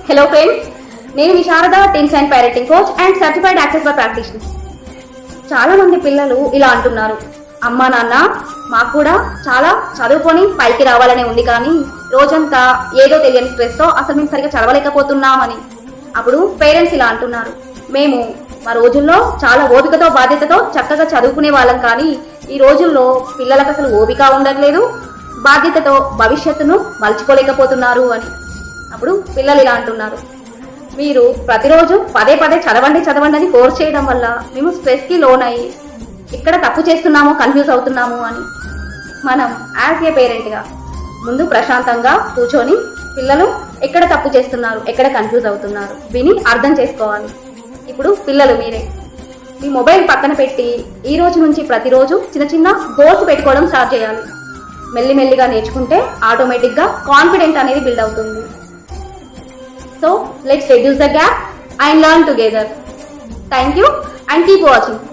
Hello friends, నేను మీ Sharada teens and parenting coach and certified access for practitioner. చాలా మంది పిల్లలు ఇలా అంటున్నారు, అమ్మా నాన్న మాకు కూడా చాలా చదువుకొని పైకి రావాలనే ఉంది, కానీ రోజంతా ఏదో తెలియని స్ట్రెస్తో అసలు మేము సరిగ్గా చదవలేకపోతున్నామని. అప్పుడు పేరెంట్స్ ఇలా అంటున్నారు, మేము మా రోజుల్లో చాలా ఓపికతో బాధ్యతతో చక్కగా చదువుకునే వాళ్ళం, కానీ ఈ రోజుల్లో పిల్లలకు అసలు ఓపిక ఉండట్లేదు, బాధ్యతతో భవిష్యత్తును మలుచుకోలేకపోతున్నారు అని. అప్పుడు పిల్లలు ఇలా అంటున్నారు, మీరు ప్రతిరోజు పదే పదే చదవండి చదవండి అని ఫోర్స్ చేయడం వల్ల మేము స్ట్రెస్కి లోన్ అయ్యి ఇక్కడ తప్పు చేస్తున్నామో కన్ఫ్యూజ్ అవుతున్నాము అని. మనం యాజ్ ఏ పేరెంట్గా ముందు ప్రశాంతంగా కూర్చొని పిల్లలు ఎక్కడ తప్పు చేస్తున్నారు, ఎక్కడ కన్ఫ్యూజ్ అవుతున్నారు విని అర్థం చేసుకోవాలి. ఇప్పుడు పిల్లలు మీరే మీ మొబైల్ పక్కన పెట్టి ఈ రోజు నుంచి ప్రతిరోజు చిన్న చిన్న గోల్స్ పెట్టుకోవడం స్టార్ట్ చేయాలి. మెల్లిమెల్లిగా నేర్చుకుంటే ఆటోమేటిక్గా కాన్ఫిడెంట్ అనేది బిల్డ్ అవుతుంది. So let's reduce the gap and learn together. Thank you and keep watching.